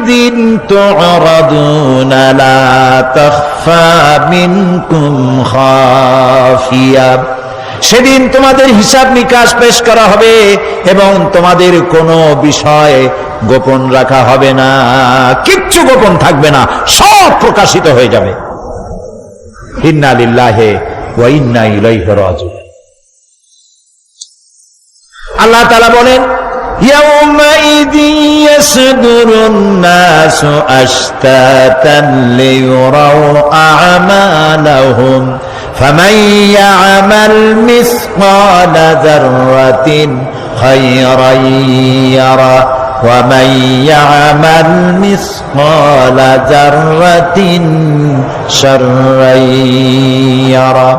ইযিন তু'রাদুনা লা তাখফা মিনকুম খাফিয়া, সেদিন তোমাদের হিসাব নিকাশ পেশ করা হবে এবং তোমাদের কোনো বিষয় গোপন রাখা হবে না, কিচ্ছু গোপন থাকবে না, সব প্রকাশিত হয়ে যাবে। ইন্না লিল্লাহি ওয়া ইন্না ইলাইহি রাজিউন। আল্লাহ তাআলা বলেন, ইয়াউমাইযিন ইয়াসদুরুন নাসু আশতাতান লিয়ুরাউ আ'মালাহুম ফামান ইয়া'মাল মিসকালা যাররাতিন খায়রান ইয়ারা ওয়া মান ইয়া'মাল মিসকালা যাররাতিন শাররান ইয়ারা।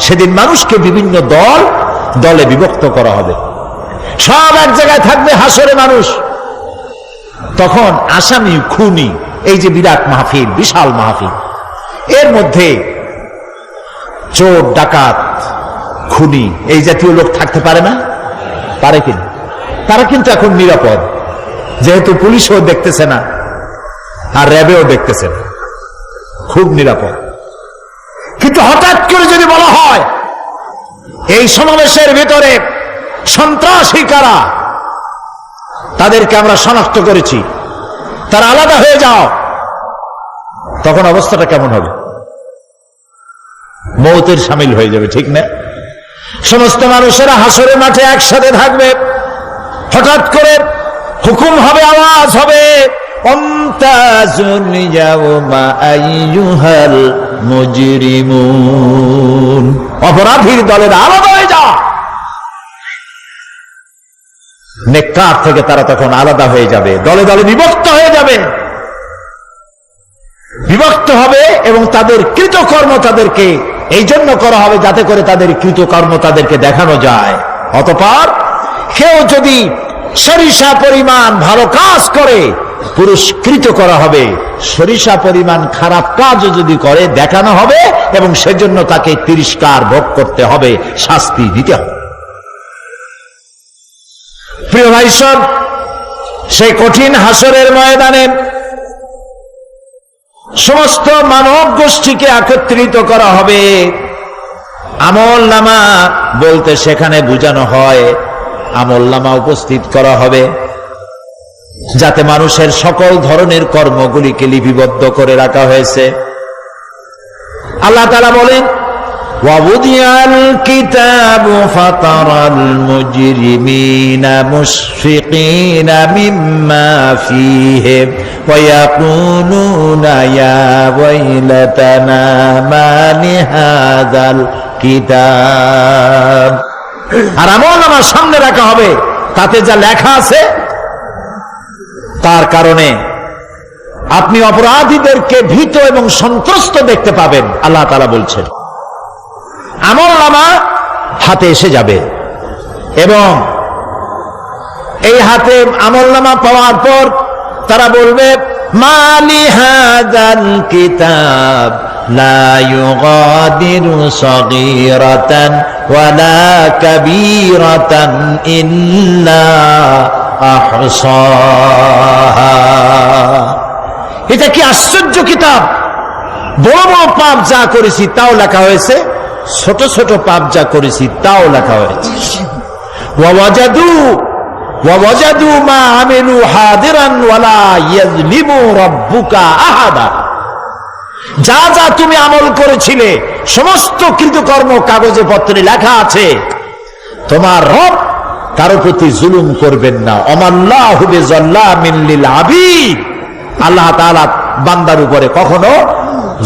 সেদিন মানুষকে বিভিন্ন দলে বিভক্ত করা হবে, সব এক জায়গায় থাকবে হাসরে মানুষ। তখন আসামি খুনি, এই যে বিরাট মাহফিল, বিশাল মাহফিল, এর মধ্যে চোর ডাকাত খুনি এই জাতীয় লোক থাকতে পারে না? পারে কিনা? তারা কিন্তু এখন নিরাপদ, যেহেতু পুলিশও দেখতেছে না আর র্যাবেও দেখতেছে না, খুব নিরাপদ। কিন্তু হঠাৎ করে যদি বলা হয় এই সমাবেশের ভিতরে সন্ত্রাসী কারা, তাদেরকে আমরা শনাক্ত করেছি, তারা আলাদা হয়ে যাও, তখন অবস্থাটা কেমন হবে? মৌতের শামিল হয়ে যাবে, ঠিক না? সমস্ত মানুষেরা হাসরের মাঠে একসাথে থাকবে, হঠাৎ করে হুকুম হবে, আওয়াজ হবে, আমতাজুল ইয়াওমা আইয়ুহাল মুজরিমুন, অপরাধীর দলের আলাদা হয়ে যাও। নেককার থেকে তারা তখন আলাদা হয়ে যাবে, দলে দলে বিভক্ত হয়ে যাবে, বিভক্ত হবে এবং তাদের কৃতকর্ম তাদেরকে এই জন্য করা হবে যাতে করে তাদের কৃতকর্ম তাদেরকে দেখানো যায়। অতঃপর কেউ যদি সরিষা পরিমাণ ভালো কাজ করে পুরস্কৃত করা হবে, সরিষা পরিমাণ খারাপ কাজও যদি করে দেখানো হবে এবং সেজন্য তাকে তিরস্কার ভোগ করতে হবে, শাস্তি দিতে হবে। প্রিয় ভাই সব, সেই কঠিন হাসরের ময়দানে সমস্ত মানব গোষ্ঠীকে একত্রিত করা হবে। আমলনামা বলতে সেখানে বোঝানো হয় আমলনামা উপস্থিত করা হবে, যাতে মানুষের সকল ধরনের কর্মগুলিকে লিপিবদ্ধ করে রাখা হয়েছে। আল্লাহ তাআলা বলেন, وَوُضِعَ الْكِتَابُ فَتَرَى الْمُجْرِمِينَ مُشْفِقِينَ مِمَّا فِيهِ وَيَقُولُونَ يَا وَيْلَتَنَا مَا لِهَذَا الْكِتَابِ। আর আমলনামা সামনে রাখা হবে, তাতে যা লেখা আছে তার কারণে আপনি অপরাধীদেরকে ভীত এবং সন্ত্রস্ত দেখতে পাবেন। আল্লাহ তাআলা বলছেন, আমলনামা হাতে এসে যাবে এবং এই হাতে আমলনামা পাওয়ার পর তারা বলবে, মা লিহাযাল কিতাব লা ইউগাদিরু সগীরাতান ওয়ালা কাবীরাতান ইল্লা আহসাহা। এটা কি আশ্চর্য কিতাব! বড় বড় পাপ যা করেছি তাও লেখা হয়েছে, ছোট ছোট পাপ যা করেছি তাও লেখা হয়েছে। ওয়াজাদু মা আমিলু হাদিরান ওয়ালা ইয়াজলিমু রাব্বুকা আহাদা। যা যা তুমি আমল করেছিলে সমস্ত কৃতকর্ম কাগজে পত্রে লেখা আছে। তোমার রব কারো প্রতি জুলুম করবেন না। ওমাল্লাহু বিযাল্লামিন লিল আবিদ, আল্লাহ তাআলা বান্দার উপরে কখনো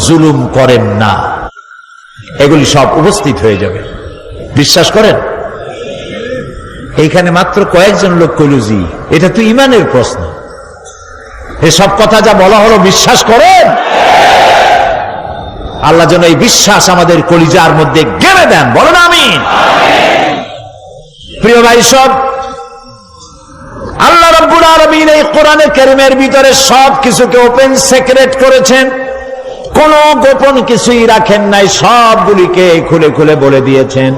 জুলুম করেন না। এগুলি সব উপস্থিত হয়ে যাবে, বিশ্বাস করেন? এইখানে মাত্র কয়েকজন লোক কইল জি, এটা তো ঈমানের প্রশ্ন। এসব কথা যা বলা হলো বিশ্বাস করেন? আল্লাহ যেন এই বিশ্বাস আমাদের কলিজার মধ্যে গেড়ে দেন, বলেন আমিন। প্রিয় ভাই সব, আল্লাহ রাব্বুল আলামিন এই কোরআনে কারীমের ভিতরে সব কিছুকে ওপেন সিক্রেট করেছেন, কোনো গোপন কিছুই রাখেন নাই, সবগুলিকে খুলে খুলে বলে দিয়েছেন।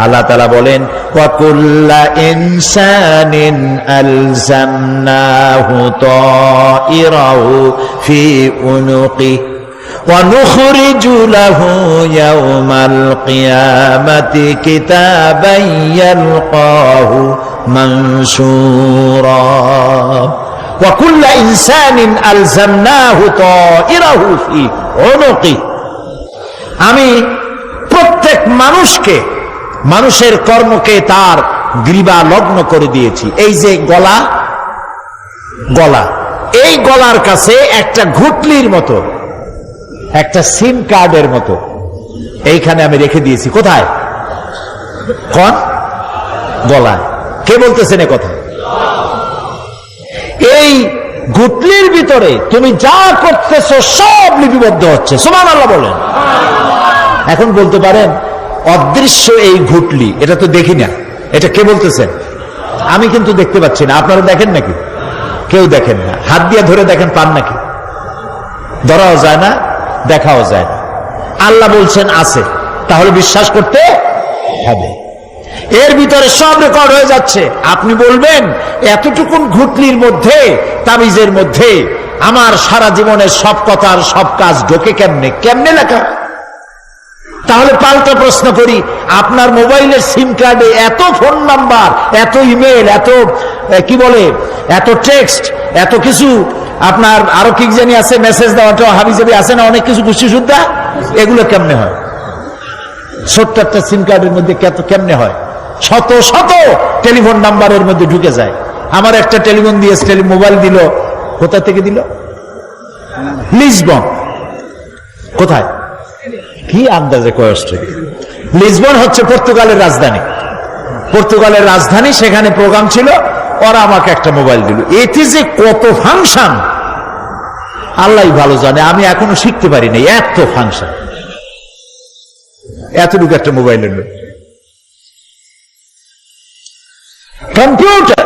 আল্লাহ তাআলা বলেন ওয়াকুল্লা ইনসানিন আলজামনাহু তাইরাহু ফি উনুকি ওয়া নুখরিজু লাহু ইয়াওমাল কিয়ামাতি কিতাবান ইয়ালকাহু মানসুরা ওয়া কুল্লা ইনসানিন আলজামনাহু তাইরাহু ফি উনুকি। আমি প্রত্যেক মানুষকে, মানুষের কর্মকে তার গ্রীবা লগ্ন করে দিয়েছি। এই যে গলা, গলা, এই গলার কাছে একটা ঘুটলির মতো, একটা সিম কার্ডের মতো এইখানে আমি রেখে দিয়েছি। কোথায়? কোন গলায়? কে বলতেছেন এ কথা? এই ঘুটলির ভিতরে তুমি যা করতেছো সব লিপিবদ্ধ হচ্ছে। সুবহানাল্লাহ বলেন। এখন বলতে পারেন অদৃশ্য এই ঘুটলি, এটা তো দেখি না, এটা কে বলতেছেন? আমি কিন্তু দেখতে পাচ্ছি না। আপনারা দেখেন নাকি? কেউ দেখেন না। হাত দিয়ে ধরে দেখেন, পান নাকি? ধরাও যায় না, দেখাও যায় না। আল্লাহ বলছেন আছে, তাহলে বিশ্বাস করতে হবে। এর ভিতরে সব রেকর্ড হয়ে যাচ্ছে। আপনি বলবেন এতটুকুন ঘুটলির মধ্যে, তাবিজের মধ্যে আমার সারা জীবনের সব কথার সব কাজ ঢোকে কেমনে? কেমনে লেখা? তাহলে পাল্টা প্রশ্ন করি, আপনার মোবাইলের সিম কার্ডে এত ফোন নাম্বার, এত ইমেল, এত কি বলে, এত টেক্সট, এত কিছু, আপনার আরো কি জানি আছে, মেসেজ দেওয়াটা হাবিজাবি আছে না, অনেক কিছু গোষ্ঠী সুদ্ধা, এগুলো কেমনে হয়? ছোট্ট একটা সিম কার্ডের মধ্যে কেমনে হয়? শত শত টেলিফোন নাম্বারের মধ্যে ঢুকে যায়। আমার একটা টেলিফোন দিয়ে মোবাইল দিল, কোথা থেকে দিল? লিসবন। কোথায়? কি আন্দাজে কয়েস্ট? লিসবন হচ্ছে পর্তুগালের রাজধানী। পর্তুগালের রাজধানী, সেখানে প্রোগ্রাম ছিল, ওরা আমাকে একটা মোবাইল দিল। এতে যে কত ফাংশন আল্লাহ ভালো জানে, আমি এখনো শিখতে পারি নাই। এত ফাংশন, এতটুকু একটা মোবাইলের মধ্যে। কম্পিউটার,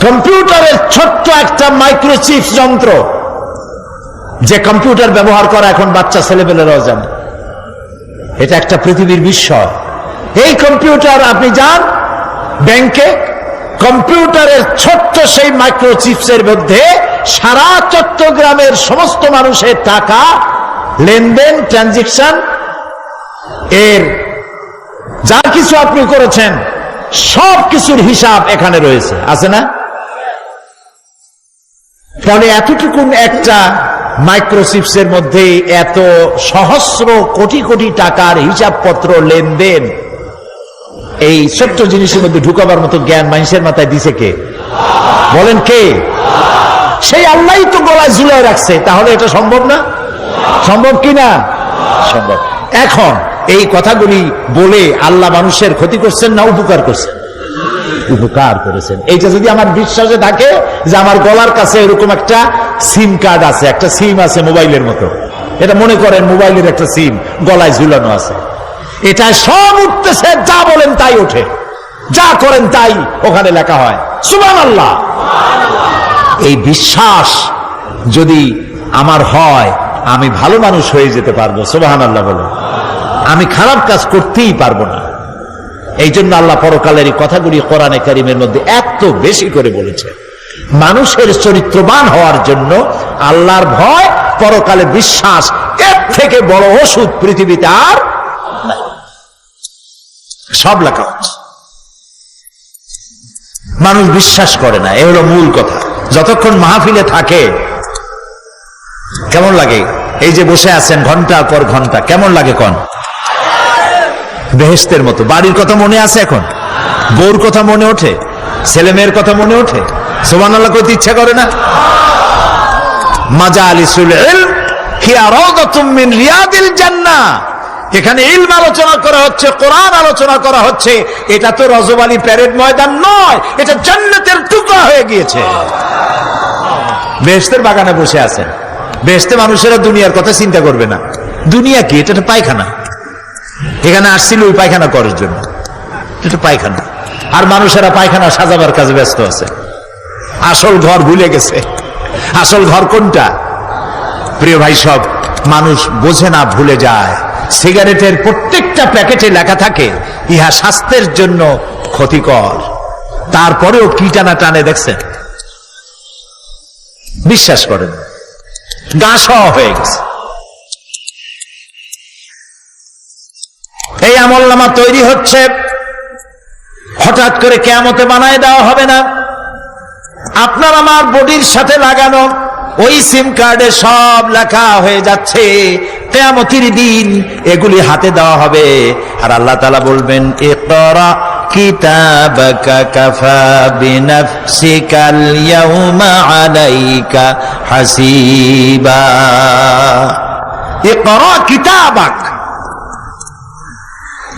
কম্পিউটারের ছোট্ট একটা মাইক্রোচিপ যন্ত্র, যে কম্পিউটার ব্যবহার করা এখন বাচ্চা ছেলেপেলেরাও জানে। এটা একটা পৃথিবীর বিস্ময়। এই কম্পিউটার, আপনি যান ব্যাংকে, কম্পিউটারের ছোট্ট সেই মাইক্রোচিপসের মধ্যে সারা চট্টগ্রামের সমস্ত মানুষের টাকা লেনদেন, ট্রানজেকশন, এর যা কিছু আপনি করেছেন সব কিছুর হিসাব এখানে রয়েছে, আছে না? তাহলে এতটুকুন একটা মাইক্রোচিপসের মধ্যে এত সহস্র কোটি কোটি টাকার হিসাবপত্র, লেনদেন, এই ছোট্ট জিনিসের মধ্যে ঢুকাবার মতো জ্ঞান মানুষের মাথায় দিছে কে? বলেন কে? সেই আল্লাহই তো গলায় ঝুলায় রাখছে। তাহলে এটা সম্ভব না? সম্ভব কি না? সম্ভব। এখন এই কথাগুলি বলে আল্লাহ মানুষের ক্ষতি করছেন না উপকার করছেন? উপকার করেছেন। এইটা যদি আমার বিশ্বাসে থাকে যে আমার গলার কাছে এরকম একটা সিম কার্ড আছে, একটা সিম আছে মোবাইলের মতো, এটা মনে করেন মোবাইলের একটা সিম গলায় ঝুলানো আছে, এটা সব উঠতেছে, যা বলেন তাই ওঠে, যা করেন তাই ওখানে লেখা হয়। সুবহানাল্লাহ। এই বিশ্বাস যদি আমার হয়, আমি ভালো মানুষ হয়ে যেতে পারবো। সুবহানাল্লাহ বলে। আমি খারাপ কাজ করতেই পারবো না। এই জন্য আল্লাহ পরকালের এই কথাগুলি কোরআনে কারীমের মধ্যে এত বেশি করে বলেছে। মানুষের চরিত্রবান হওয়ার জন্য আল্লাহর ভয়, পরকালে বিশ্বাস, এর থেকে বড় ওষুধ পৃথিবীতে আর নাই। সব লেখা হচ্ছে। মানুষ বিশ্বাস করে না, এ হলো মূল কথা। যতক্ষণ মাহফিলে থাকে কেমন লাগে? এই যে বসে আছেন ঘন্টার পর ঘন্টা, কেমন লাগে? কোন বেহেশতের মতো। বাড়ির কথা মনে আছে এখন? বউর কথা মনে ওঠে? ছেলে মেয়ের কথা মনে ওঠে? সুবহানাল্লাহ কইতে ইচ্ছা করে না? মাজালিসুল ইলম হিয়া রাওদাতুম মিন রিয়াদিল জান্নাহ। এখানে ইলম আলোচনা করা হচ্ছে, কোরআন আলোচনা করা হচ্ছে। এটা তো রজবালি প্যারেড ময়দান নয়, এটা জান্নাতের টুকরা হয়ে গিয়েছে। বেহেশতের বাগানে বসে আছেন। বেহেশতে মানুষেরা দুনিয়ার কথা চিন্তা করবে না। দুনিয়া কি? এটা পায়খানা। এখানে আসছিল ওই পায়খানা করার জন্য, এটা পায়খানা। আর মানুষেরা পায়খানা সাজাবার কাজে ব্যস্ত আছে, আসল ঘর ভুলে গেছে। আসল ঘর কোনটা? প্রিয় ভাই, সব মানুষ বোঝে না, ভুলে যায়। সিগারেটের প্রত্যেকটা প্যাকেটে লেখা থাকে ইহা স্বাস্থ্যের জন্য ক্ষতিকর। তারপরেও কি টানা টানে দেখছেন, বিশ্বাস করেন, গা সহ হয়ে গেছে। এই আমলনামা তৈরি হচ্ছে, হঠাৎ করে কিয়ামতে বানায় দেওয়া হবে না। আপনার আমার বডির সাথে লাগানো ওই সিম কার্ডে সব লেখা হয়ে যাচ্ছে, কিয়ামতের দিন এগুলি হাতে দেওয়া হবে। আর আল্লাহ তাআলা বলবেন, ইকরা কিতাবাকা কাফা বিনাফসিকাল ইয়াউমা আলাইকা হাসিবা। ইকরা কিতাবাক,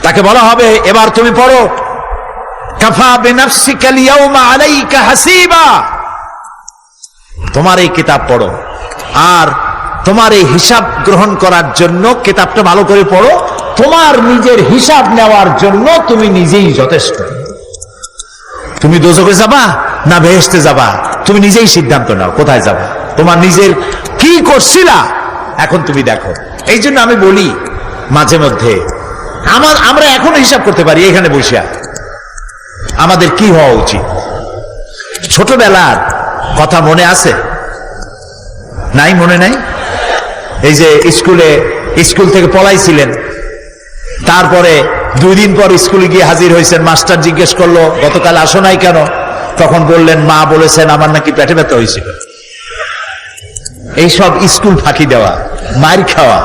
তাকে বলা হবে এবার তুমি পড়ো। কাফা বিনাফসিকাল ইয়াউমা আলাইকা হাসিবা, তোমার এই কিতাব পড়ো, আর তোমার এই হিসাব গ্রহণ করার জন্য কিতাবটা ভালো করে পড়ো। তোমার নিজের হিসাব নেওয়ার জন্য তুমি নিজেই যথেষ্ট। তুমি দোজখে যাবা না বেহেশতে যাবা, তুমি নিজেই সিদ্ধান্ত নাও কোথায় যাবা। তোমার নিজের কি করছিলা এখন তুমি দেখো। এই জন্য আমি বলি মাঝে মধ্যে আমরা এখনো হিসাব করতে পারি এখানে বসিয়া আমাদের কি হওয়া উচিত। ছোটবেলার কথা মনে আছে? নাই, মনে নাই? এই যে স্কুল থেকে পলাইছিলেন, তারপরে 2 দিন পর স্কুলে গিয়ে হাজির হয়েছেন, মাস্টার জিজ্ঞেস করলো গতকাল আসো নাই কেন? তখন বললেন মা বলেছেন আমার নাকি পেটে ব্যথা হয়েছিল। এইসব স্কুল ফাঁকি দেওয়া, মার খাওয়া,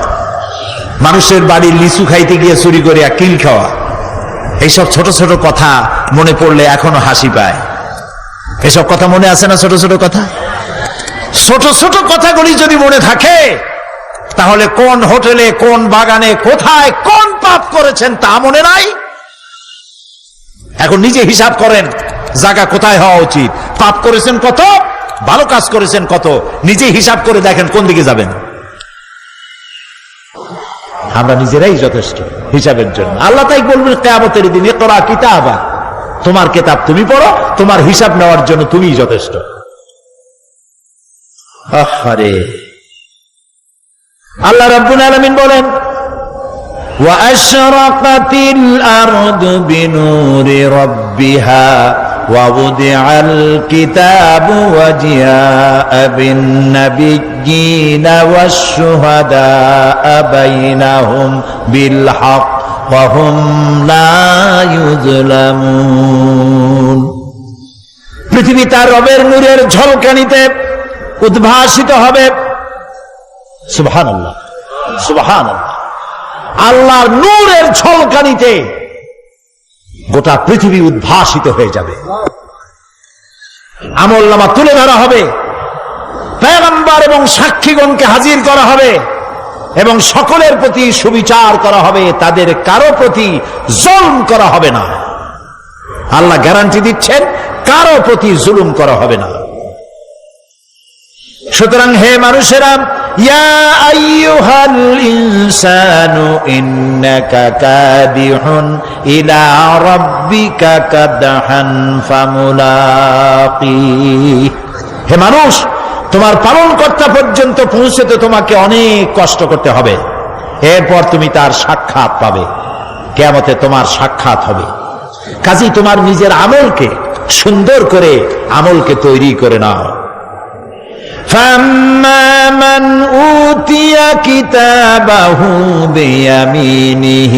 মানুষের বাড়ির লিচু খাইতে গিয়ে চুরি করে কিল খাওয়া, এইসব ছোট ছোট কথা মনে পড়লে এখনো হাসি পায়। এসব কথা মনে আছে না? ছোট ছোট কথা, ছোট ছোট কথাগুলি যদি মনে থাকে তাহলে কোন হোটেলে, কোন বাগানে, কোথায় কোন পাপ করেছেন তা মনে নাই। এখন নিজে হিসাব করেন জায়গা কোথায় হওয়া উচিত, পাপ করেছেন কত, ভালো কাজ করেছেন কত, নিজে হিসাব করে দেখেন কোন দিকে যাবেন। আমরা নিজেরাই যথেষ্ট হিসাবের জন্য। আল্লাহ তাই বলবেন কিয়ামতের দিন, ইকরা কিতাবা, তোমার কিতাব তুমি পড়ো, তোমার হিসাব নেওয়ার জন্য তুমিই যথেষ্ট। আহারে, আল্লাহ রাব্বুল আলামিন বলেন, ওয়া আশরাকাতিল আরদু বিনুরি রাব্বিহা ওয়া wudi'al কিতাবু ওয়া জিআ'a বিন নাবিয়্যিনা ওয়াশ শুহাদা'a বাইনাহুম বিল হক ওয়া হুম লা ইউযলামুন। পৃথিবী তার রবের নূরের ঝলকানিতে উদ্ভাসিত হবে। সুবহানাল্লাহ, সুবহানাল্লাহ। আল্লাহর নূরের ঝলকানিতে গোটা পৃথিবী উদ্ভাসিত হয়ে যাবে। আমলনামা তুলে ধরা হবে, পয়গম্বর এবং সাক্ষীগণকে হাজির করা হবে এবং সকলের প্রতি সুবিচার করা হবে, তাদের কারো প্রতি জুলুম করা হবে না। আল্লাহ গ্যারান্টি দিচ্ছেন কারো প্রতি জুলুম করা হবে না। সুতরাং হে মানুষেরা, ইয়া আইয়ুহাল ইনসানু ইন্নাকা কাদিহুন ইলা রাব্বিকা কাদহান ফামুলাকি। হে মানুষ, তোমার পালনকর্তা পর্যন্ত পৌঁছতে তোমাকে অনেক কষ্ট করতে হবে, এরপর তুমি তার সাক্ষাৎ পাবে। কিয়ামতে তোমার সাক্ষাৎ হবে। কাজেই তোমার নিজের আমলকে সুন্দর করে আমলকে তৈরি করে নাও। فَأَمَّا مَنْ أُوتِيَ كِتَابَهُ بِيَمِينِهِ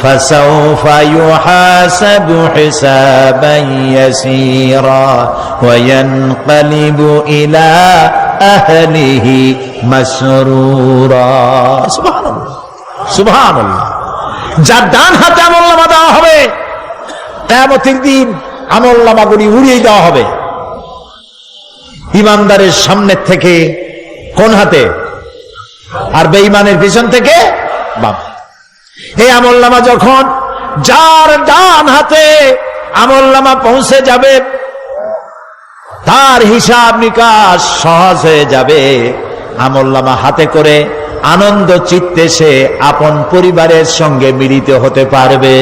فَسَوْفَ يُحَاسَبُ حِسَابًا يَسِيرًا وَيَنْقَلِبُ إِلَى أَهْلِهِ مسرورا। সুবহানাল্লাহ, সুবহানাল্লাহ। যার ডান হাতে আমলনামা দেওয়া হবে, কিয়ামতের দিন আমলনামাগুলি উড়িয়ে দেওয়া হবে। ইমানদারের সামনে থেকে কোন হাতে, আর বেঈমানের পিছন থেকে বাম। এই আমলনামা যখন যার ডান হাতে আমলনামা পৌঁছে যাবে, তার হিসাব নিকাশ সহজ হয়ে যাবে। আমলনামা হাতে করে আনন্দ চিত্তে সে আপন পরিবারের সঙ্গে মিলিত হতে পারবে।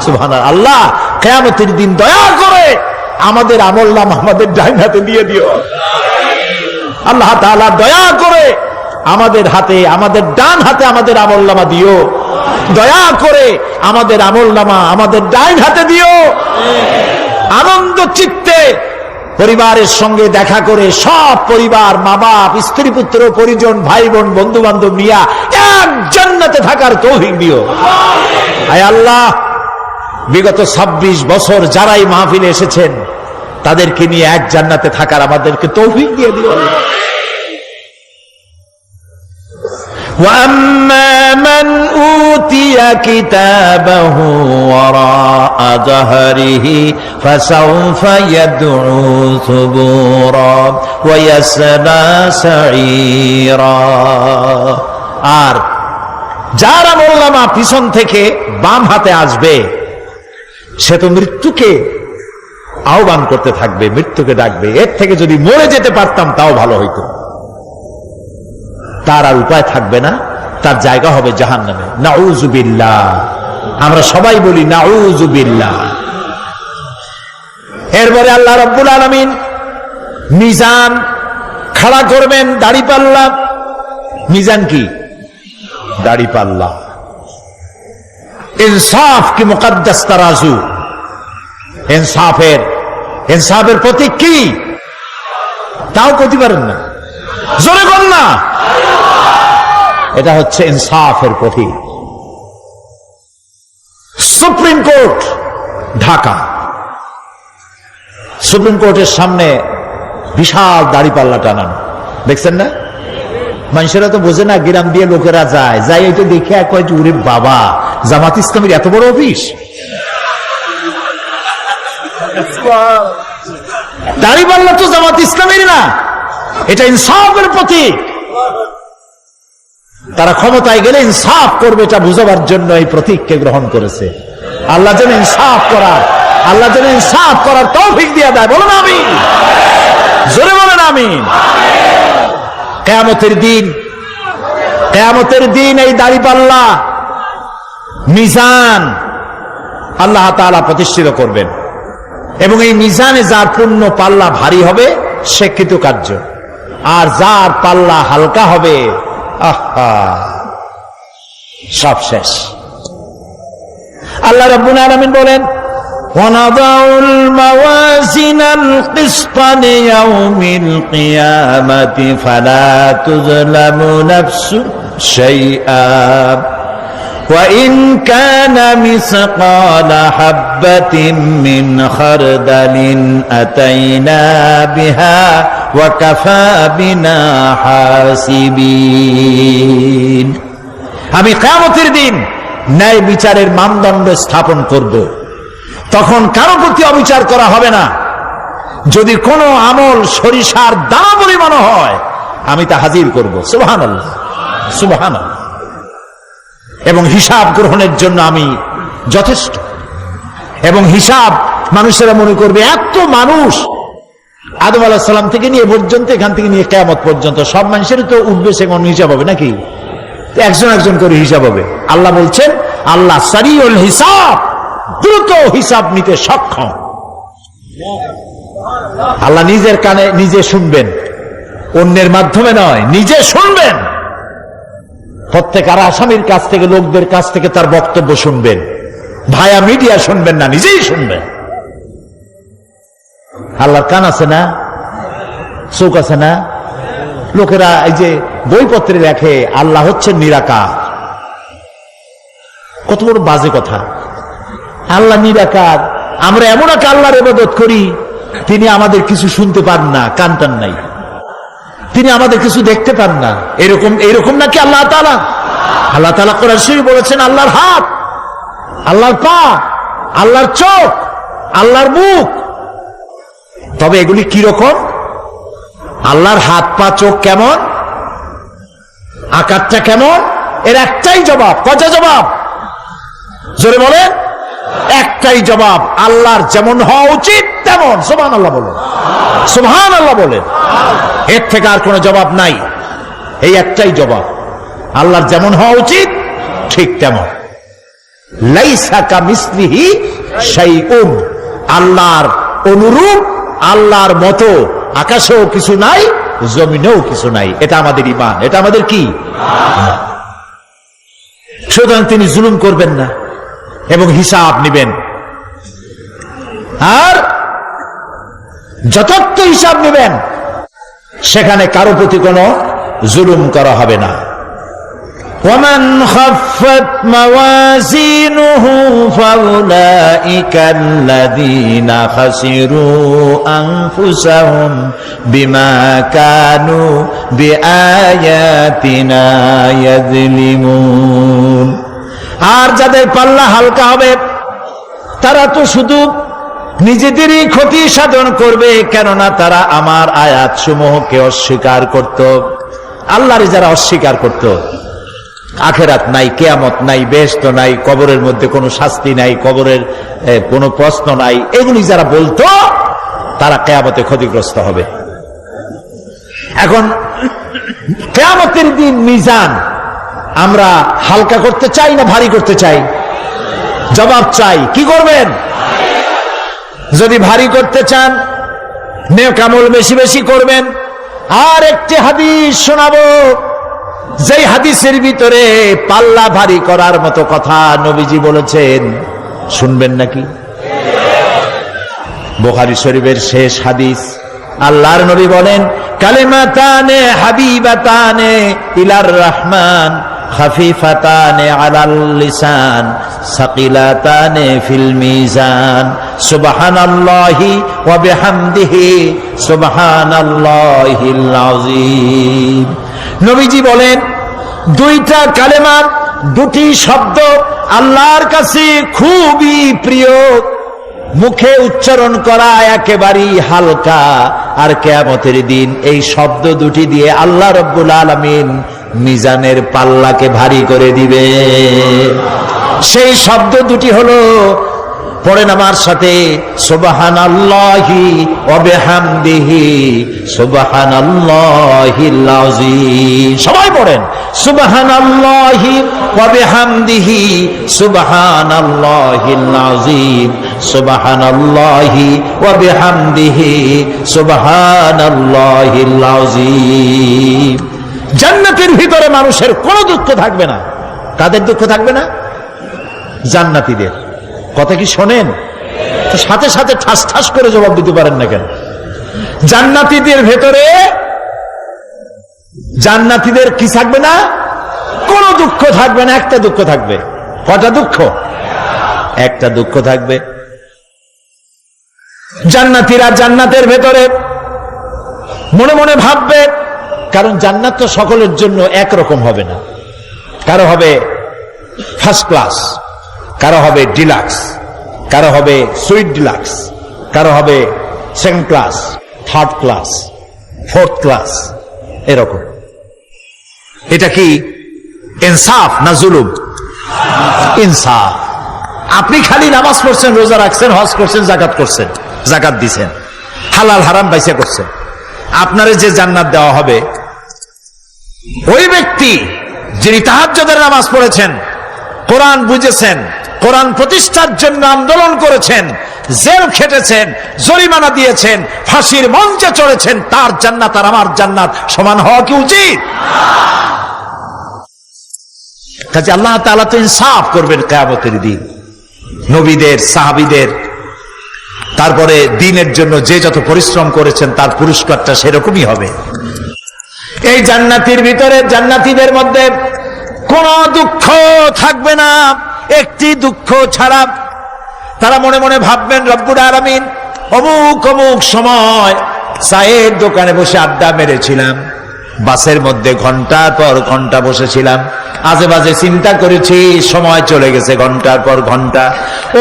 সুবহানাল্লাহ। আল্লাহ কিয়ামতের দিন দয়া করে আমাদের আমলনামা আমাদের ডাইন হাতে দিয়ে দিও। আল্লাহ তাআলা দয়া করে আমাদের হাতে, আমাদের ডান হাতে আমাদের আমলনামা দিও। দয়া করে আমাদের আমলনামা আমাদের ডান হাতে দিও। আনন্দ চিত্তে পরিবারের সঙ্গে দেখা করে সব পরিবার, মা বাপ, স্ত্রী পুত্র, পরিজন, ভাই বোন, বন্ধু বান্ধব নিয়ে এক জান্নাতে থাকার তৌফিক দিও। আয় আল্লাহ, বিগত 26 বছর যারাই মাহফিলে এসেছেন তাদেরকে নিয়ে এক জান্নাতে থাকার আমাদেরকে তৌফিক দিয়ে দিও। وَأَمَّا مَنْ أُوتِيَ كِتَابَهُ وَرَاءَ ظَهْرِهِ فَسَوْفَ يَدْعُو ثُبُورًا وَيَصْلَى سَعِيرًا। আর যার আমলনামা পিছন থেকে বাম হাতে আসবে সে তো মৃত্যুকে আহ্বান করতে থাকবে, মৃত্যুকে ডাকবে। এর থেকে যদি মরে যেতে পারতাম তাও ভালো হইতো। তার আর উপায় থাকবে না, তার জায়গা হবে জাহান্নামে। নাউযুবিল্লাহ। আমরা সবাই বলি নাউযুবিল্লাহ। এরপরে আল্লাহ রাব্বুল আলামিন মিজান খাড়া করবেন, দাড়িপাল্লা। মিজান কি? দাড়িপাল্লা। ইনসাফ কি মুকদ্দাস তারাজু। ইনসাফের প্রতীক কি? তাও করতে পারেন না, জোরে বল না। এটা হচ্ছে ইনসাফের প্রতীক। সুপ্রিম কোর্ট ঢাকা, সুপ্রিম কোর্টের সামনে বিশাল দাড়িপাল্লা টানানো, দেখছেন না? মানুষেরা তো বোঝে না, গ্রাম দিয়ে লোকেরা যায়, যাই এটা দেখে কয় যে ওরে বাবা, জামাত ইসলামের এত বড় অফিস। দাড়িপাল্লা তো জামাত ইসলামের না, এটা ইনসাফের প্রতীক। তারা ক্ষমতায় গেলে ইনসাফ করবে এটা বুঝাবার জন্য এই প্রতীককে গ্রহণ করেছে। আল্লাহ যেন ইনসাফ করার তৌফিক দিয়ে দেয়। বলুন আমিন, জোরে বলেন আমিন। কিয়ামতের দিন এই দাড়িপাল্লা মিজান আল্লাহ তাআলা প্রতিষ্ঠিত করবেন, এবং এই মিজানে যার পুণ্য পাল্লা ভারী হবে সে কৃতকার্য, আর যার পাল্লা হালকা হবে আহা সব শেষ। আল্লাহ রাব্বুল আলামিন বলেন, وَنَضَعُ الْمَوَازِينَ الْقِسْطَ لِيَوْمِ الْقِيَامَةِ فَلَا تُظْلَمُ نَفْسٌ شَيْئًا وَإِنْ كَانَ مِثْقَالَ حَبَّةٍ مِّنْ خَرْدَلٍ أَتَيْنَا بِهَا وَكَفَى بِنَا حَاسِبِينَ। আমি কিয়ামতের দিন ন্যায় বিচারের মানদণ্ড স্থাপন করব। তখন কারো প্রতি অবিচার করা হবে না। যদি কোনো আমল সরিষার দানা পরিমাণ হয় আমি তা হাজির করব। সুবহানাল্লাহ, সুবহানাল্লাহ। এবং হিসাব গ্রহণের জন্য আমি যথেষ্ট। এবং হিসাব মানুষেরা মনে করবে এত মানুষ, আদম আলাইহিস সালাম থেকে নিয়ে পর্যন্ত, এখান থেকে নিয়ে কিয়ামত পর্যন্ত সব মানুষের তো উঠবে সেমন হিসাব হবে নাকি? একজন একজন করে হিসাব হবে। আল্লাহ বলছেন, আল্লাহ সারিউল হিসাব, দ্রুত হিসাব নিতে সক্ষম। আল্লাহ নিজের কানে নিজে শুনবেন, অন্যের মাধ্যমে নয়, নিজে শুনবেন। প্রত্যেক আর আসামির কাছ থেকে, লোকদের কাছ থেকে তার বক্তব্য শুনবেন। ভায়া মিডিয়া শুনবেন না, নিজেই শুনবেন। আল্লাহর কান আছে না, চোখ আছে না? লোকেরা এই যে বইপত্রে লেখে আল্লাহ হচ্ছেন নিরাকার, কত বড় বাজে কথা। আল্লাহ নিরাকার, আমরা এমন এক আল্লাহর ইবাদত করি তিনি আমাদের কিছু শুনতে পান না, কান টান নাই, তিনি আমাদের কিছু দেখতে পান না। এরকম নাকি আল্লাহ তাআলা? আল্লাহ তাআলা কোরআন শরীফে বলেছেন আল্লাহর হাত, আল্লাহর পা, আল্লাহর চোখ, আল্লাহর মুখ। তবে এগুলি কি রকম? আল্লাহর হাত, পা, চোখ কেমন, আকারটা কেমন? এর একটাই জবাব। কয়টা জবাব? জোরে বলেন। একটাই জবাব, আল্লাহর যেমন হওয়া উচিত তেমন। সুবহানাল্লাহ বলেন, সুবহানাল্লাহ বলেন। এর থেকে আর কোনো জবাব নাই, এই একটাই জবাব, আল্লাহর যেমন হওয়া উচিত ঠিক তেমন। লাইসা কামিসলিহি শাইউন, আল্লাহর অনুরূপ, আল্লাহর মতো আকাশেও কিছু নাই, জমিনেও কিছু নাই। এটা আমাদের ঈমান, এটা আমাদের কি? সুতরাং তিনি জুলুম করবেন না এবং হিসাব নেবেন, আর যথার্থ হিসাব নেবেন, সেখানে কারো প্রতি কোনো জুলুম করা হবে না। ومن خفت موازينه فأولئك الذين خسروا أنفسهم بما كانوا بآياتنا يظلمون। আর যাদের পাল্লা হালকা হবে তারা তো শুধু নিজেদেরই ক্ষতি সাধন করবে, কেননা তারা আমার আয়াত সমূহকে অস্বীকার করত। আল্লাহর যারা অস্বীকার করত, আখেরাত নাই, কিয়ামত নাই, বেহেশত নাই, কবরের মধ্যে কোনো শাস্তি নাই, কবরের কোনো প্রশ্ন নাই, এগুলি যারা বলতো তারা কিয়ামতে ক্ষতিগ্রস্ত হবে। এখন কিয়ামতের দিন মিজান আমরা হালকা করতে চাই না ভারী করতে চাই? জবাব চাই। কি করবেন? যদি ভারী করতে চান নেক আমল বেশি বেশি করবেন। আর একটি হাদিস শোনাবো, যেই হাদিসের ভিতরে পাল্লা ভারী করার মতো কথা নবীজি বলেছেন। শুনবেন নাকি? বুখারী শরীফের শেষ হাদিস। আল্লাহর নবী বলেন, কালিমাতানে হাবিবাতানে ইলার রহমান খাফিফাতানে আলাল লিসান সাকিলাতানে ফিল মিজান সুবহানাল্লাহি ওয়া বিহামদিহি সুবহানাল্লাহিল আযীম। নবীজি বলেন, দুইটা কালেমা, দুটি শব্দ আল্লাহর কাছে খুবই প্রিয়, মুখে উচ্চারণ করা একেবারেই হালকা, আর কিয়ামতের দিন এই শব্দ দুটি দিয়ে আল্লাহ রাব্বুল আলামিন মিজানের পাল্লাকে ভারী করে দিবে। সেই শব্দ দুটি হলো, পড়েন আমার সাথে, সুবহানাল্লাহি ওয়া বিহামদিহি সুবহানাল্লাহিল আযীম। সবাই পড়েন, সুবহানাল্লাহি ওয়া বিহামদিহি সুবহানাল্লাহিল আযীম সুবহানাল্লাহি ওয়া বিহামদিহি সুবহানাল্লাহিল আযীম। জান্নাতের ভিতরে মানুষের কোনো দুঃখ থাকবে না। কাদের দুঃখ থাকবে না? জান্নাতীদের। কথা কি শোনেন? সাথে সাথে ঠাস ঠাস করে জবাব দিতে পারেন না কেন? জান্নাতীদের ভেতরে, জান্নাতীদের কি থাকবে না? কোনো দুঃখ থাকবে না। একটা দুঃখ থাকবে। কটা দুঃখ? একটা দুঃখ থাকবে। জান্নাতীরা জান্নাতের ভেতরে মনে মনে ভাববে, কারণ জান্নাত তো সকলের জন্য একরকম হবে না। কারো হবে ফার্স্ট ক্লাস, কারো হবে ডিলাক্স, কারো হবে সুইট ডিলাক্স, কারো হবে second class, third class, fourth class, এরকম। এটা কি ইনসাফ না জুলুম? ইনসাফ। আপনি খালি নামাজ পড়ছেন, রোজা রাখছেন, হজ করছেন, জাকাত করছেন, জাকাত দিছেন, হালাল হারাম বাইসা করছেন, আপনারে যে জান্নাত দেওয়া হবে, ওই ব্যক্তি যিনি তাহাজ্জুদের নামাজ পড়েছেন, কোরআন বুঝেছেন, কোরআন প্রতিষ্ঠার জন্য আন্দোলন করেছেন, জেল খেটেছেন, জরিমানা দিয়েছেন, ফাঁসির মঞ্চে চড়েছেন, তার জান্নাত আর আমার জান্নাত সমান হওয়া কি উচিত? কাজে আল্লাহ তাআলা তো ইনসাফ করবেন কিয়ামতের দিন। নবীদের, সাহাবীদের, তারপরে দ্বীনের জন্য যে যত পরিশ্রম করেছেন তার পুরস্কারটা সেরকমই হবে। এই জান্নাতের ভিতরে, জান্নাতীদের মধ্যে কোনো দুঃখ থাকবে না, একটি দুঃখ ছাড়া। তারা মনে মনে ভাববেন, রব্বুল আলামিন, অমুক অমুক সময় চায়ের দোকানে বসে আড্ডা মেরেছিলাম, বাসের মধ্যে ঘন্টার পর ঘন্টা বসেছিলাম, আজে বাজে চিন্তা করেছি, সময় চলে গেছে ঘন্টার পর ঘন্টা।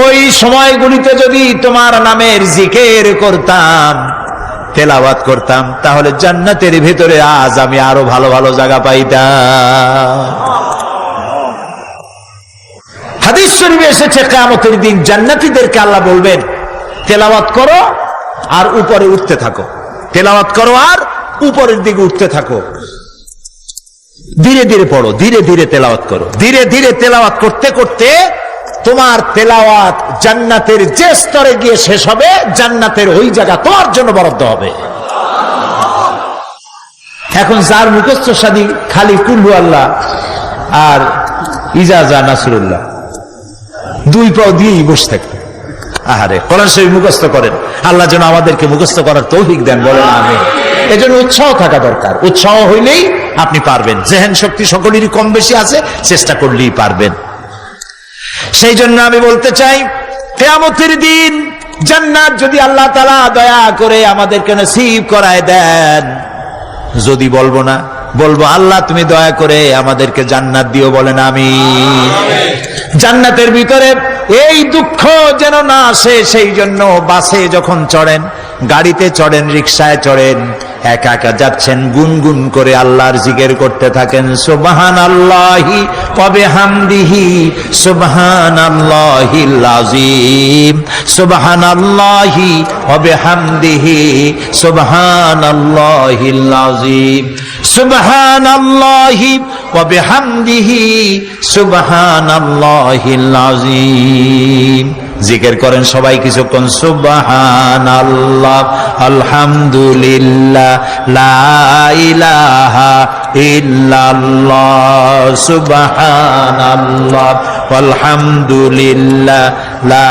ওই সময়গুলিতে যদি তোমার নামের জিকির করতাম, তেলাওয়াত করতাম, তাহলে জান্নাতের ভিতরে আজ আমি আরো ভালো ভালো জায়গা পাইতাম। হাদিস শরীফে এসেছে, কিয়ামতের দিন জান্নাতীদেরকে আল্লাহ বলবেন, তেলাওয়াত করো আর উপরে উঠতে থাকো, তেলাওয়াত করো আর উপরের দিকে উঠতে থাকো, ধীরে ধীরে পড়ো, ধীরে ধীরে তেলাওয়াত করো। ধীরে ধীরে তেলাওয়াত করতে করতে তোমার তেলাওয়াত জান্নাতের যে স্তরে গিয়ে শেষ হবে, জান্নাতের ওই জায়গা তোমার জন্য বরাদ্দ হবে। এখন যার মুখস্থ সাদি খালি কুল্লু আল্লাহ আর ইজাজা নাসরুল্লাহ, দুই পাও দিয়েই বসে থাকবে। আহারে, কোরআন শরীফ মুখস্থ করেন, আল্লাহ যেন আমাদেরকে মুখস্থ করার তৌফিক দেন, বলেন আমিন। এজন্য উৎসাহ থাকা দরকার, উৎসাহ হইলেই আপনি পারবেন। জেহেন শক্তি সকলেরই কম বেশি আছে, চেষ্টা করলেই পারবেন। সেই জন্য আমি বলতে চাই, কিয়ামতের দিন জান্নাত যদি আল্লাহ তাআলা দয়া করে আমাদেরকে নসিব করায় দেন, যদি বলবো না, বলবো আল্লাহ তুমি দয়া করে আমাদেরকে জান্নাত দিও, বলেন আমিন। জান্নাতের ভিতরে এই দুঃখ যেন না আসে, সেই জন্য বাসে যখন চড়েন, গাড়িতে চড়েন, রিকশায় চড়েন, একা একা যাচ্ছেন, গুনগুন করে আল্লাহর জিকির করতে থাকেন, সুবহানাল্লাহি ওয়া বিহামদিহি সুবহানাল্লাহিল আযীম, সুবহানাল্লাহি ওয়া বিহামদিহি সুবহানাল্লাহিল আযীম, সুবহানাল্লাহি ওয়া বিহামদিহি সুবহানাল্লাহিল আযীম। জিকির করেন সবাই কিছুক্ষণ, সুবহানাল্লাহ, আলহামদুলিল্লাহ, লা ইলাহা ইল্লাল্লাহ, সুবহানাল্লাহ, আলহামদুলিল্লাহ, লা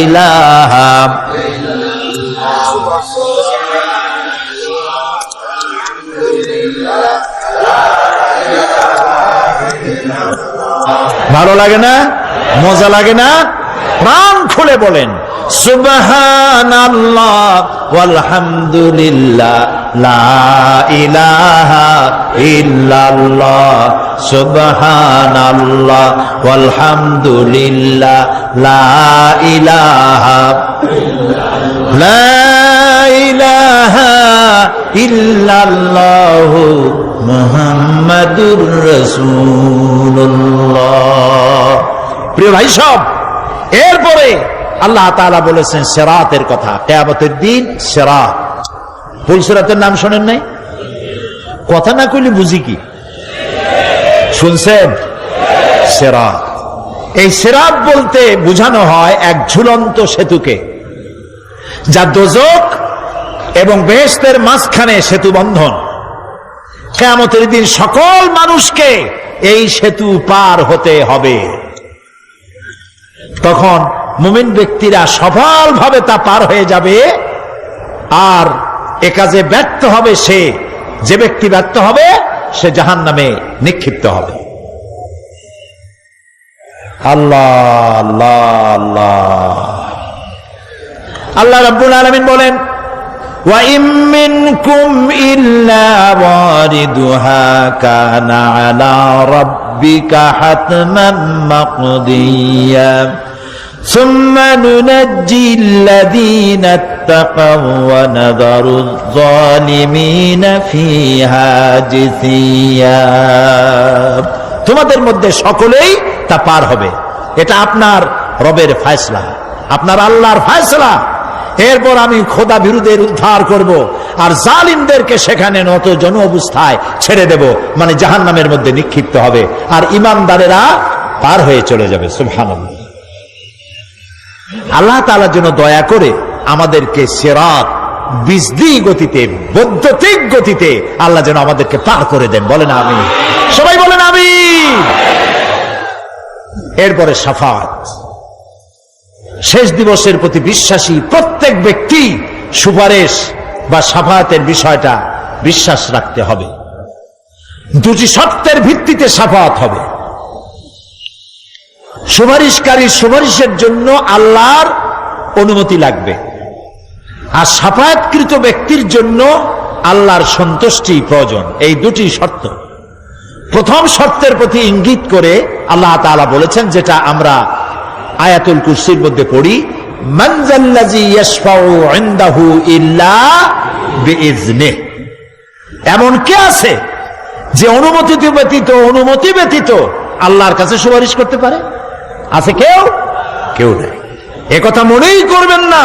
ইলাহা ভালো লাগে না? মজা লাগে না? প্রাণ খুলে বলেন সুবহানাল্লাহ ওয়ালহামদুলিল্লাহ, লা ইলাহা ইল্লাল্লাহ, সুবহানাল্লাহ ওয়ালহামদুলিল্লাহ, লা ইলাহা ইল্লাল্লাহ, মুহাম্মাদুর রাসূলুল্লাহ। প্রিয় ভাই সব, এরপরে আল্লাহ তাআলা বলেছেন সিরাতের কথা, কিয়ামতের দিন সিরাত। ফুলসিরাতের নাম শোনেন নাই? কথা না কইলে বুঝি কি? শুনছেন? সিরাত। এই সিরাত বলতে বোঝানো হয় এক ঝুলন্ত সেতুকে, যা দোজখ এবং বেহেশতের মাঝখানে সেতু বন্ধন। কিয়ামতের দিন সকল মানুষকে এই সেতু পার হতে হবে। তখন মুমিন ব্যক্তিরা সফলভাবে তা পার হয়ে যাবে, আর এ কাজে ব্যর্থ হবে সে, যে ব্যক্তি ব্যর্থ হবে সে জাহান্নামে নিক্ষিপ্ত হবে। আল্লাহ আল্লাহ আল্লাহ। আল্লাহ রাব্বুল আলামিন বলেন, ওয়া ইম মিনকুম ইল্লা ওয়ারিদুহা কানা আলা রাব্বিকা হাতমান মাকদিয়া সুম্মা নুনাজ্জিল্লাযীনা ইত্তাকাও ওয়া নাযারুয যালিমিনা ফীহা জিসিয়া। তোমাদের মধ্যে সকলেই তা পার হবে, এটা আপনার রবের ফয়সালা, আপনার আল্লাহর ফয়সালা। এরপর আমি খোদা বিরুদ্ধের উদ্ধার করব, আর জালিমদেরকে সেখানে নত জন অবস্থায় ছেড়ে দেব, মানে জাহান্নামের মধ্যে নিক্ষিপ্ত হবে, আর ইমানদারেরা পার হয়ে চলে যাবে। সুবহানাল্লাহ। আল্লাহ তাআলার জন্য দয়া করে আমাদেরকে সিরাত বিজলি গতিতে, বৈদ্যুতিক গতিতে আল্লাহ যেন আমাদেরকে পার করে দেন, বলেন আমিন। সবাই বলেন আমিন। এরপরে শাফাত, শেষ দিবসের প্রতি বিশ্বাসী প্রত্যেক ব্যক্তি সুপারিশ বা শাফাতের বিষয়টা বিশ্বাস রাখতে হবে। দুটি শর্তের ভিত্তিতে শাফাত হবে। সুপারিশকারী সুপারিশের জন্য আল্লাহর অনুমতি লাগবে, আর শাফায়াতকৃত ব্যক্তির জন্য আল্লাহর সন্তুষ্টি প্রয়োজন। এই দুটি শর্ত। প্রথম শর্তের প্রতি ইঙ্গিত করে আল্লাহ তাআলা বলেছেন, যেটা আমরা আয়াতুল কুরসির মধ্যে পড়ি, মান যাল্লাযী ইয়াশফাউ ইনদাহু ইল্লা বিইজনিহি। এমন কে আছে যে অনুমতি ব্যতীত আল্লাহর কাছে সুপারিশ করতে পারে? আছে কেউ? কেউ নেই। একথা মনেই করবেন না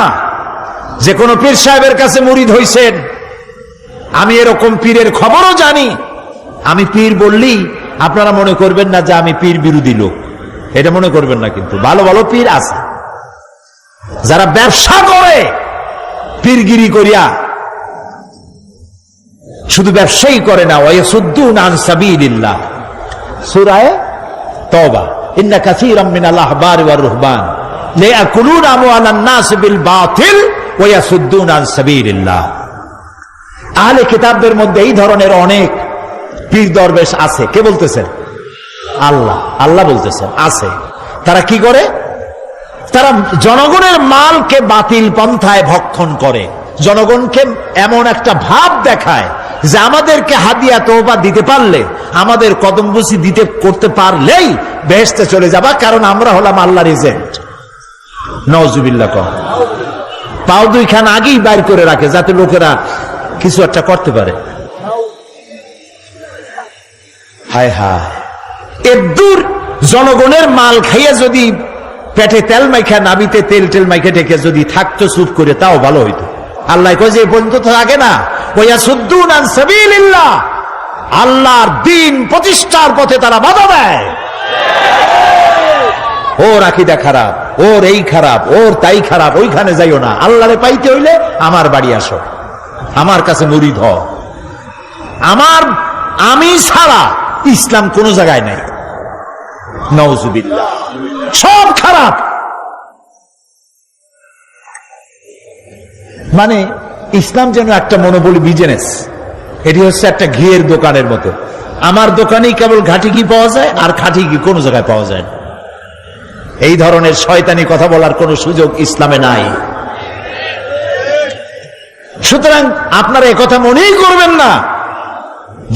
যে কোন পীর সাহেবের কাছে মুরিদ হইছেন, আমি এরকম পীরের খবরও জানি। আমি পীর বললি আপনারা মনে করবেন না যে আমি পীর বিরোধী লোক, এটা মনে করবেন না। কিন্তু ভালো ভালো পীর আছে যারা ব্যবসা করে পীরগিরি করিয়া, শুধু ব্যবসায়ী করে না, ওয়ায়াসুদ্দুনা আন সাবিলিল্লাহ, সূরা তাওবা, ইন্না কাসীরাম মিনাল আহবারি ওয়ার রুহবান লায়াকুলুনা আমওয়ালান নাস বিল বাতিল ওয়ায়াসুদ্দুনা আন সাবিলিল্লাহ। আহলে কিতাবদের মধ্যে এই ধরনের অনেক পীর দরবেশ আছে। কে বলতেছেন? আল্লাহ। আল্লাহ বলতেছেন আছে। তারা কি করে? তারা জনগণের মালকে বাতিল পন্থায় ভক্ষণ করে, জনগণকে এমন একটা ভাব দেখায় যে আমাদেরকে হাদিয়া তওবা দিতে পারলে, আমাদের কদমবুসি দিতে করতে পারলেই বেহেশতে চলে যাবা, কারণ আমরা হলাম আল্লাহর এজেন্ট। নাউজুবিল্লাহ। পাও দুইখান আগেই বাইর করে রাখে যাতে লোকেরা কিছু একটা করতে পারে। হায় হায়, এদূর জনগণের মাল খাইয়া যদি পেটে তেল মাইখা, নাবিতে তেল টেল মাইখা ঢেকে যদি থাকতো চুপ করে, তাও ভালো হইতো। আল্লাহ কয় যে পর্যন্ত তো থাকে না, ওয়ায়াসুদ্দুনা আন সাবিলিল্লাহ, আল্লাহর দ্বীন প্রতিষ্ঠার পথে তারা বাধা দেয়। ওর আকীদা খারাপ, ওর এই খারাপ, ওর তাই খারাপ, ওইখানে যাইও না। আল্লাহরে পাইতে হইলে আমার বাড়ি আসো, আমার কাছে মুরিদ হও। আমি ছাড়া ইসলাম কোন জায়গায় নাই। নাউজুবিল্লাহ। সব খারাপ। মানে ইসলাম যেন একটা মনোবলি বিজনেস। এটি হচ্ছে একটা ঘিয়ের দোকানের মতো। আমার দোকানেই কেবল ঘাটি ঘি পাওয়া যায়, আর খাঁটি ঘি কোনো জায়গায় পাওয়া যায় না। এই ধরনের শয়তানি কথা বলার কোনো সুযোগ ইসলামে নাই। সুতরাং আপনারা একথা মনেই করবেন না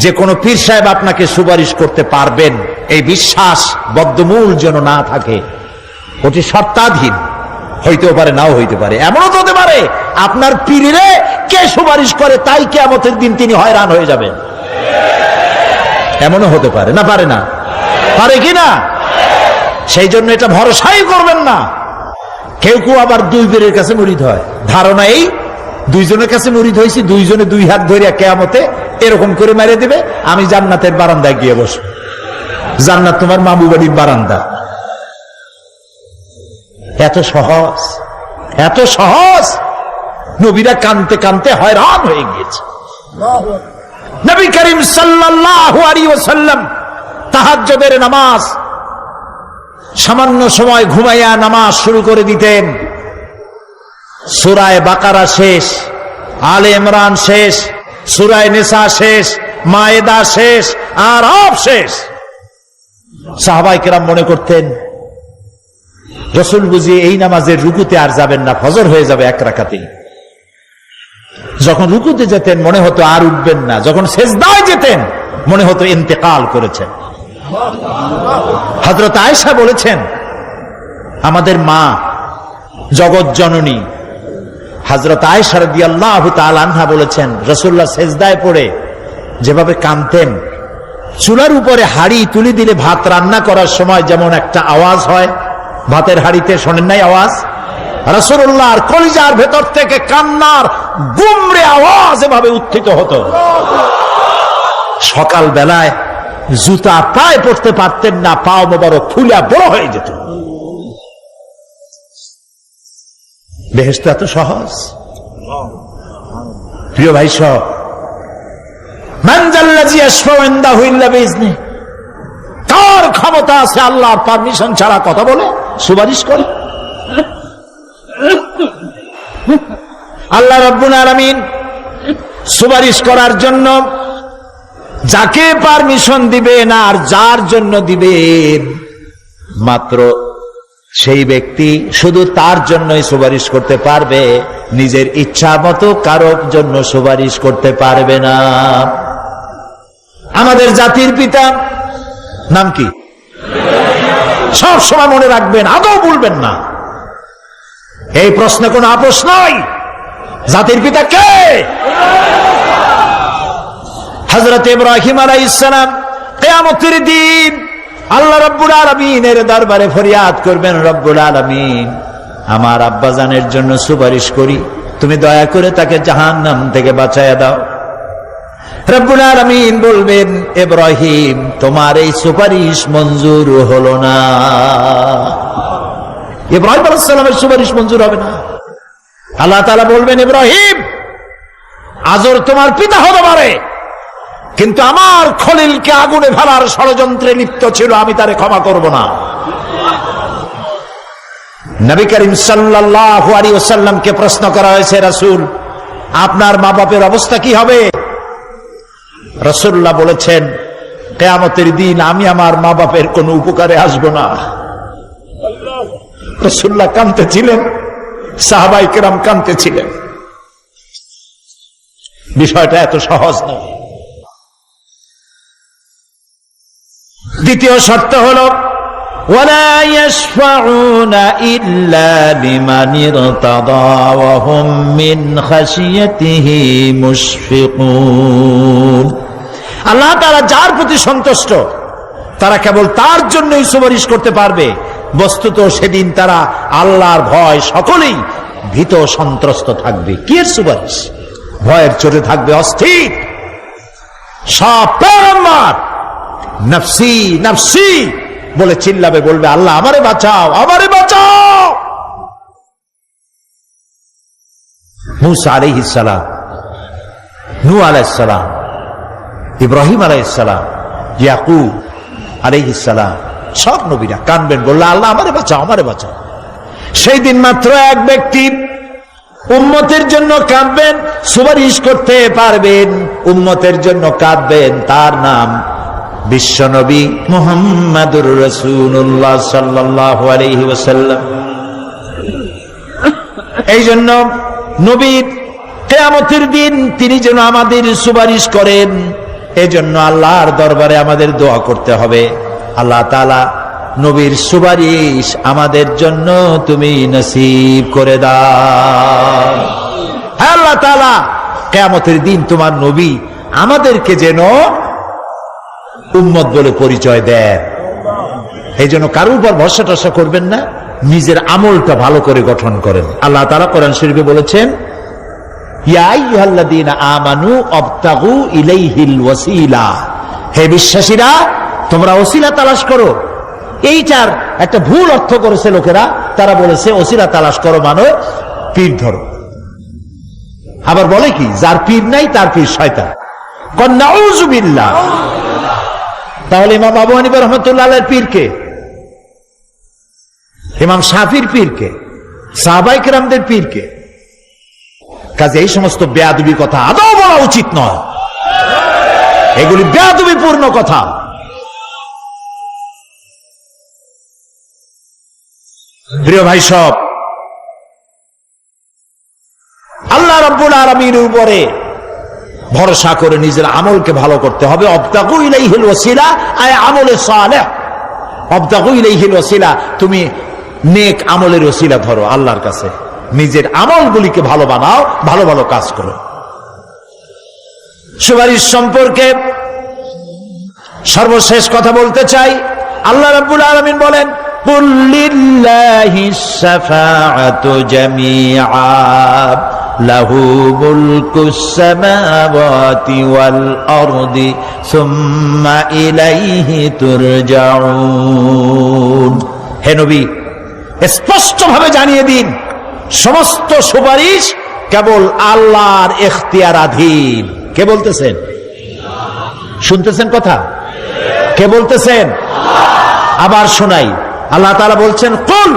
যে কোন পীর সাহেব আপনাকে সুপারিশ করতে পারবেন, এই বিশ্বাস বদ্ধমূল যেন না থাকে। ওটি শর্তাধীন, হইতেও পারে নাও হইতে পারে। এমনও তো হতে পারে আপনার পীরে কে সুপারিশ করে তাই কিয়ামতের দিন তিনি হয়রান হয়ে যাবেন। এমনও হতে পারে না? পারে না? পারে কি না? সেই জন্য এটা ভরসাই করবেন না। কেউ কেউ আবার দুই পীরের কাছে মুরিদ হয়, ধারণা এই দুইজনের কাছে মুরিদ হয়েছি, দুইজনে দুই হাত ধরিয়া কিয়ামতে এরকম করে মেরে দেবে, আমি জান্নাতের বারান্দায় গিয়ে বসব। জান্নাত তোমার মামু বাড়ির বারান্দা। এত সহজ, এত সহজ। নবীরা কানতে কানতে হয়রান হয়ে গিয়েছে। নবী করিম সাল্লাল্লাহু আলাইহি ওয়াসাল্লাম তাহাজ্জুদের নামাজ সামান্য সময় ঘুমাইয়া নামাজ শুরু করে দিতেন। সূরা বাকারা শেষ, আলে ইমরান শেষ, সূরা নিসা শেষ, মায়েদা শেষ, আরাফ শেষ। সাহাবায়ে কেরাম মনে করতেন রাসূল বুঝি এই নামাজের রুকুতে আর যাবেন না, ফজর হয়ে যাবে এক রাকাতেই। যখন রুকুতে যেতেন মনে হতো আর উঠবেন না, যখন সেজদায় যেতেন মনে হতো ইন্তেকাল করেছেন। হযরত আয়েশা বলেছেন, আমাদের মা জগৎ জননী হযরত আয়েশা রাদিয়াল্লাহু তাআলা আনহা বলেছেন, রাসূলুল্লাহ সেজদায় পড়ে যেভাবে কাঁদতেন, চুলার উপরে হাড়ি তুলে দিলে ভাত রান্না করার সময় যেমন একটা আওয়াজ হয় ভাতের হাড়িতে, শোনেন নাই আওয়াজ? রাসূলুল্লাহর কলিজার ভেতর থেকে কান্নার গুমরে আওয়াজ এভাবে উত্থিত হতো। সকাল বেলায় জুতা পায়ে পড়তে পারতেন না, পাও মোবারক ফুলা বড় হয়ে যেত। বেহেশত এত সহজ। প্রিয় ভাই সব, মান জাল্লাযী ইয়াশফাউ ইনদাহু ইল্লা বিইজনিহি, কার ক্ষমতা আছে আল্লাহর পারমিশন ছাড়া কথা বলে সুপারিশ করে? আল্লাহ রাব্বুল আলামিন সুপারিশ করার জন্য যাকে পারমিশন দিবেন আর যার জন্য দিবেন মাত্র সেই ব্যক্তি শুধু তার জন্যই সুপারিশ করতে পারবে, নিজের ইচ্ছা মতো কারোর জন্য সুপারিশ করতে পারবে না। আমাদের জাতির পিতা নাম কি? সব সময় মনে রাখবেন, আদৌ ভুলবেন না। এই প্রশ্নে কোনো আপোষ নাই। জাতির পিতা কে? হযরত ইব্রাহিম আলাইহিস সালাম কিয়ামতের দিন আল্লাহ রাব্বুল আলামিনের দরবারে ফরিয়াদ করবেন, রব্বুল আলামিন আমার আব্বাজানের জন্য সুপারিশ করি, তুমি দয়া করে তাকে জাহান্নাম থেকে বাঁচায়া দাও। রব্বুল আলামিন বলবেন, ইব্রাহিম তোমার এই সুপারিশ মঞ্জুর হলো না। ইব্রাহিম আলাইহিস সালামের সুপারিশ মঞ্জুর হবে না। আল্লাহ তাআলা বলবেন, ইব্রাহিম আজর তোমার পিতা হতে পারে কিন্তু আমার খলিলকে আগুনে ফেলার ষড়যন্ত্রে লিপ্ত ছিল, আমি তারে ক্ষমা করব না। নবী করিম সাল্লাল্লাহু আলাইহি ওয়াসাল্লামকে প্রশ্ন করা হয়েছে, রাসূল আপনার মা বাপের অবস্থা কি হবে? রাসূলুল্লাহ বলেছেন, কিয়ামতের দিন আমি আমার মা বাপের কোনো উপকারে আসব না। রাসূলুল্লাহ কাঁদতেছিলেন, সাহাবায়ে কেরাম কাঁদতেছিলেন। বিষয়টা এত সহজ নয়। দ্বিতীয় শর্ত হলো ওয়ালা ইয়াশফাউনা ইল্লা লিমান ইরতাদা ওয়া হুম মিন খাশিয়াতিহি মুশফিকুন। আল্লাহ তাআলা যার প্রতি সন্তুষ্ট তারা কেবল তার জন্যই সুপারিশ করতে পারবে। বস্তুত সেদিন তারা আল্লাহর ভয় সকলেই ভীত সন্ত্রস্ত থাকবে। কি এর সুপারিশ? ভয়ের চোটে থাকবে অস্থির। সব পয়গম্বর নফসি নফসি বলে চিল্লাবে, বলবে আল্লাহ আমারে বাঁচাও, আমারে বাঁচাও। মুসা আলাইহিস সালাম, নূহ আলাইহিস সালাম, ইব্রাহিম আলাইহিস সালাম, ইয়াকুব আলাইহিস সালাম, সব নবীরা কাঁদবেন, বললে আল্লাহ আমারে বাঁচাও, আমারে বাঁচাও। সেই দিন মাত্র এক ব্যক্তি উম্মতের জন্য কাঁদবেন, সুপারিশ করতে পারবেন, উম্মতের জন্য কাঁদবেন, তার নাম বিশ্বনবী মুহাম্মাদুর রাসূলুল্লাহ সাল্লাল্লাহু আলাইহি ওয়াসাল্লাম। এই জন্য নবীর কিয়ামতের দিন তিনি যেন আমাদের সুপারিশ করেন, এই জন্য আল্লাহর দরবারে আমাদের দোয়া করতে হবে, আল্লাহ তাআলা নবীর সুপারিশ আমাদের জন্য তুমি নসিব করে দাও। হে আল্লাহ তাআলা, কিয়ামতের দিন তোমার নবী আমাদেরকে যেন উম্মত বলে পরিচয় দেন। এই জন্য কারোর উপর ভরসা টরসা করবেন না, নিজের আমলটা ভালো করে গঠন করেন। আল্লাহ তাআলা কোরআন শরীফে বলেছেন, ইয়া আইয়ুহাল্লাযীনা আমানু আবতাগু ইলাইহিল ওয়াসিলা। হে বিশ্বাসীরা, তোমরা ওসিলা তালাশ করো। এইটার একটা ভুল অর্থ করেছে লোকেরা, তারা বলেছে ওসিলা তালাশ করো মানে পীর ধরো। আবার বলে কি, যার পীর নাই তার পীর শয়তান। নাউযু বিল্লাহ। তাহলে ইমাম আবু হানিফা রাহমাতুল্লাহ আলাইহির পীর কে? ইমাম শাফির পীর কে? সাহাবায়ে কেরামদের পীর কে? কাজে এই সমস্ত বেয়াদবি কথা আদৌ বলা উচিত নয়, এগুলি বেয়াদবিপূর্ণ কথা। প্রিয় ভাই সব, আল্লাহ রাব্বুল আলামিনের উপরে ভরসা করে নিজের আমলকে ভালো করতে হবে। আবতাগু ইলাইহিল ওয়াসিলা আয় আমলে সালেহ। আবতাগু ইলাইহিল ওয়াসিলা, তুমি নেক আমলের ওসিলা ধরো আল্লাহর কাছে, নিজের আমলগুলিকে ভালো বানাও, ভালো ভালো কাজ করো। সুপারিশ সম্পর্কে সর্বশেষ কথা বলতে চাই। আল্লাহ রাব্বুল আলামিন বলেন, কুল লিল্লাহিস শাফাআতু জামিআ লাহু মুলকুস সামাওয়াতি ওয়াল আরদি সুম্মা ইলাইহি তুরজাউন। হে নবী, স্পষ্টভাবে জানিয়ে দিন, সমস্ত সুপারিশ কেবল আল্লাহর এখতিয়ারাধীন। কে বলতেছেন? শুনতেছেন কথা? কে বলতেছেন? আবার শোনাই, আল্লাহ তাআলা বলছেন, কুল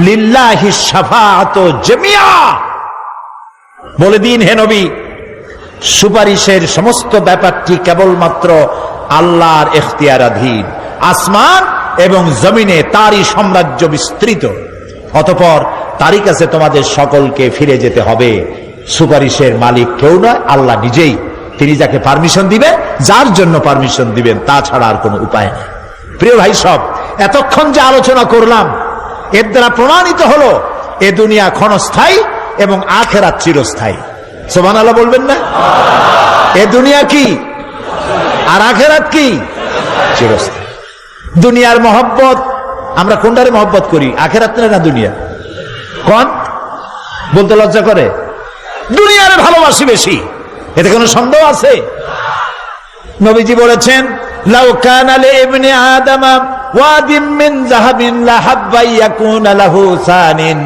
লিল্লাহিস শাফাআতু জামিআ। বলে দিন হে নবী, সুপারিশের সমস্ত ব্যাপারটি কেবলমাত্র আল্লাহর এখতিয়ারাধীন। আসমান এবং জমিনে তারই সাম্রাজ্য বিস্তৃত, অতঃপর তারই কাছে তোমাদের সকলকে ফিরে যেতে হবে। সুপারিশের মালিক কেউ নয়, আল্লাহ নিজেই। তিনি যাকে পারমিশন দিবেন, যার জন্য পারমিশন দিবেন, তাছাড়া আর কোনো উপায় নেই। প্রিয় ভাই সব, এতক্ষণ যে আলোচনা করলাম এর দ্বারা প্রমাণিত হলো এ দুনিয়া ক্ষণস্থায়ী এবং আখিরাত চিরস্থায়ী। সুবহানাল্লাহ বলবেন না? এ দুনিয়া কি আর আখিরাত কি? চিরস্থায়ী। দুনিয়ার মহব্বত আমরা কোনটারে মহব্বত করি, আখিরাত না দুনিয়া? কোন বলতে লজ্জা করে? দুনিয়ারে ভালোবাসি বেশি, এতে কোনো সন্দেহ আছে? নবীজি বলেছেন, লাউ কানা লিইবনি আদামা ওয়াদিম মিন যাহাবিন লাহাব্বা ইয়াকুনা লাহু সানিন।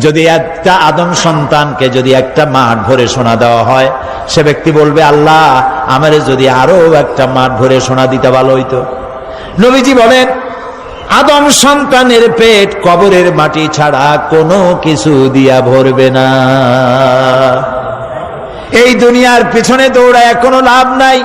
যদি একটা আদম সন্তানকে যদি একটা মাঠ ভরে সোনা দেওয়া হয়, সে ব্যক্তি বলবে, আল্লাহ আমারে যদি আরো একটা মাঠ ভরে সোনা দিতে ভালো হইতো। নবীজি বলেন, আদম সন্তানের পেট কবরের মাটি ছাড়া কোনো কিছু দিয়া ভরবে না। এই দুনিয়ার পিছনে দৌড়ায় কোনো লাভ নাই।